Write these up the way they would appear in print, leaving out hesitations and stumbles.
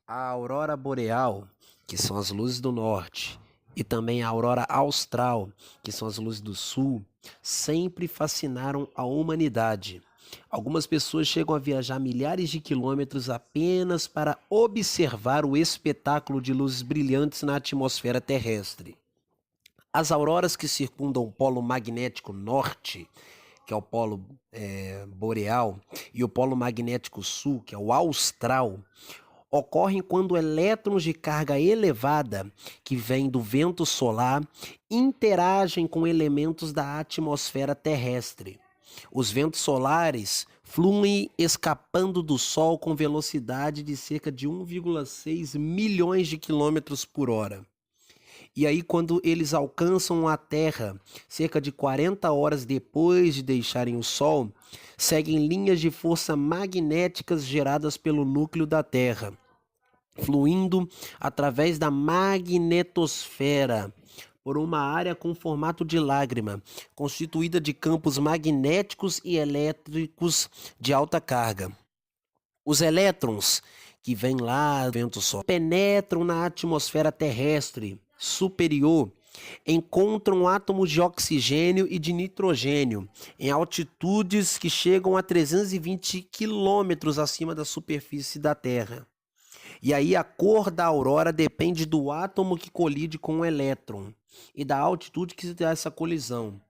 A aurora boreal, que são as luzes do norte, e também a aurora austral, que são as luzes do sul, sempre fascinaram a humanidade. Algumas pessoas chegam a viajar milhares de quilômetros apenas para observar o espetáculo de luzes brilhantes na atmosfera terrestre. As auroras que circundam o polo magnético norte, que é o polo boreal, e o polo magnético sul, que é o austral, ocorrem quando elétrons de carga elevada, que vêm do vento solar, interagem com elementos da atmosfera terrestre. Os ventos solares fluem escapando do Sol com velocidade de cerca de 1,6 milhões de quilômetros por hora. E aí, quando eles alcançam a Terra, cerca de 40 horas depois de deixarem o Sol, seguem linhas de força magnéticas geradas pelo núcleo da Terra, fluindo através da magnetosfera por uma área com formato de lágrima, constituída de campos magnéticos e elétricos de alta carga. Os elétrons que vêm lá do vento solar penetram na atmosfera terrestre superior, encontram átomos de oxigênio e de nitrogênio em altitudes que chegam a 320 quilômetros acima da superfície da Terra. E aí a cor da aurora depende do átomo que colide com o elétron e da altitude que se dá essa colisão.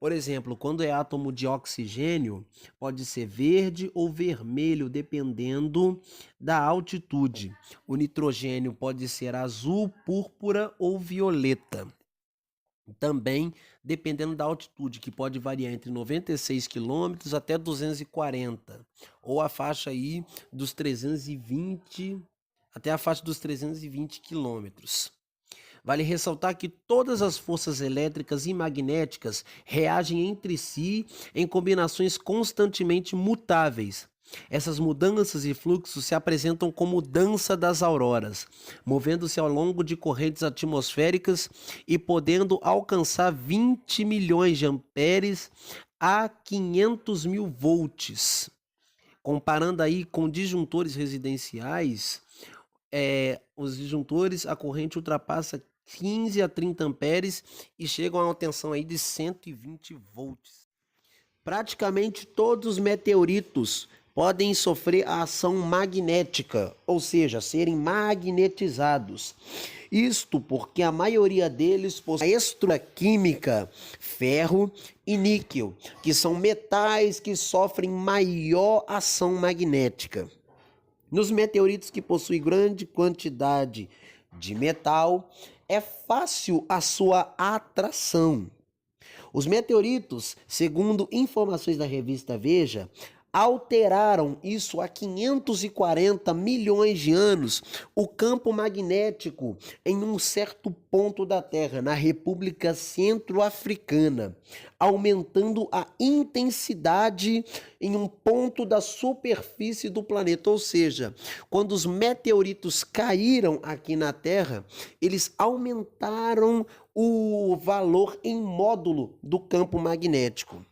Por exemplo, quando é átomo de oxigênio, pode ser verde ou vermelho, dependendo da altitude. O nitrogênio pode ser azul, púrpura ou violeta. Também dependendo da altitude, que pode variar entre 96 quilômetros até 240, ou a faixa aí dos 320 até a faixa dos 320 quilômetros. Vale ressaltar que todas as forças elétricas e magnéticas reagem entre si em combinações constantemente mutáveis. Essas mudanças e fluxos se apresentam como dança das auroras, movendo-se ao longo de correntes atmosféricas e podendo alcançar 20 milhões de amperes a 500 mil volts. Comparando aí com disjuntores residenciais, os disjuntores, a corrente ultrapassa 15 a 30 amperes e chegam a uma tensão aí de 120 volts. Praticamente todos os meteoritos podem sofrer a ação magnética, ou seja, serem magnetizados. Isto porque a maioria deles possui a estrutura química ferro e níquel, que são metais que sofrem maior ação magnética. Nos meteoritos que possuem grande quantidade de metal, é fácil a sua atração. Os meteoritos, segundo informações da revista Veja, alteraram isso há 540 milhões de anos, o campo magnético em um certo ponto da Terra, na República Centro-Africana, aumentando a intensidade em um ponto da superfície do planeta. Ou seja, quando os meteoritos caíram aqui na Terra, eles aumentaram o valor em módulo do campo magnético.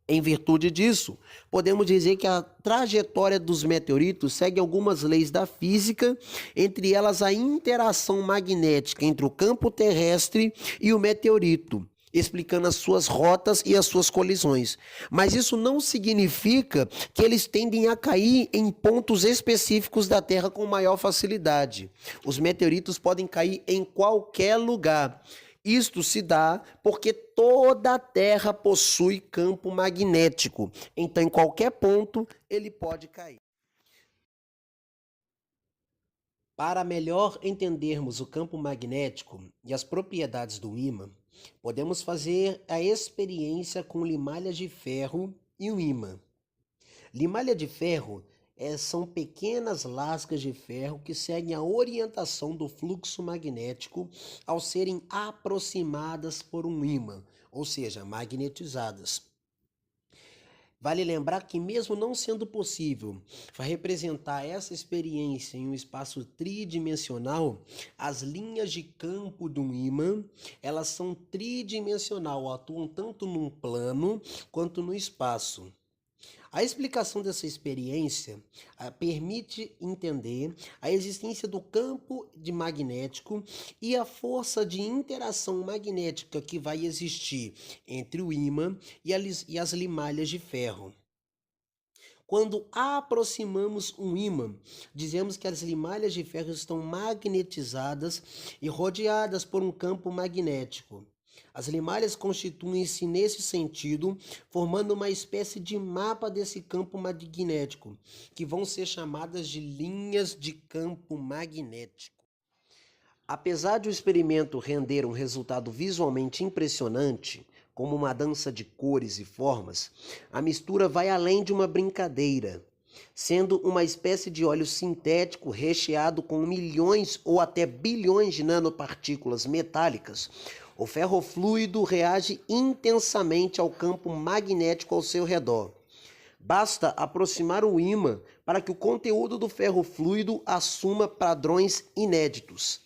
Em virtude disso, podemos dizer que a trajetória dos meteoritos segue algumas leis da física, entre elas a interação magnética entre o campo terrestre e o meteorito, explicando as suas rotas e as suas colisões. Mas isso não significa que eles tendem a cair em pontos específicos da Terra com maior facilidade. Os meteoritos podem cair em qualquer lugar. Isto se dá porque toda a Terra possui campo magnético. Então, em qualquer ponto, ele pode cair. Para melhor entendermos o campo magnético e as propriedades do ímã, podemos fazer a experiência com limalhas de ferro e um ímã. Limalha de ferro são pequenas lascas de ferro que seguem a orientação do fluxo magnético ao serem aproximadas por um ímã, ou seja, magnetizadas. Vale lembrar que, mesmo não sendo possível representar essa experiência em um espaço tridimensional, as linhas de campo de um ímã, elas são tridimensional, atuam tanto num plano quanto no espaço. A explicação dessa experiência permite entender a existência do campo de magnético e a força de interação magnética que vai existir entre o ímã e as limalhas de ferro. Quando aproximamos um ímã, dizemos que as limalhas de ferro estão magnetizadas e rodeadas por um campo magnético. As limalhas constituem-se nesse sentido, formando uma espécie de mapa desse campo magnético, que vão ser chamadas de linhas de campo magnético. Apesar de o experimento render um resultado visualmente impressionante, como uma dança de cores e formas, a mistura vai além de uma brincadeira, sendo uma espécie de óleo sintético recheado com milhões ou até bilhões de nanopartículas metálicas. O ferrofluido reage intensamente ao campo magnético ao seu redor. Basta aproximar o ímã para que o conteúdo do ferrofluido assuma padrões inéditos.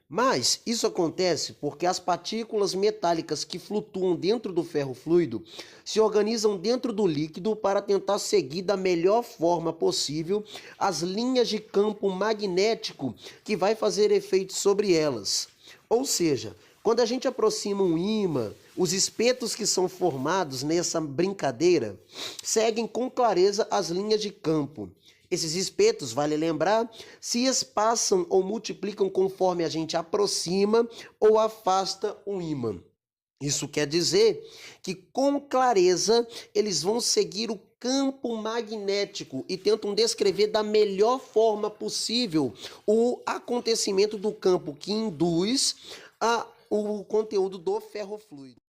Mas isso acontece porque as partículas metálicas que flutuam dentro do ferrofluido se organizam dentro do líquido para tentar seguir da melhor forma possível as linhas de campo magnético que vai fazer efeito sobre elas. Ou seja, quando a gente aproxima um ímã, os espetos que são formados nessa brincadeira seguem com clareza as linhas de campo. Esses espetos, vale lembrar, se espaçam ou multiplicam conforme a gente aproxima ou afasta o ímã. Isso quer dizer que, com clareza, eles vão seguir o campo magnético e tentam descrever da melhor forma possível o acontecimento do campo que induz o conteúdo do ferrofluido.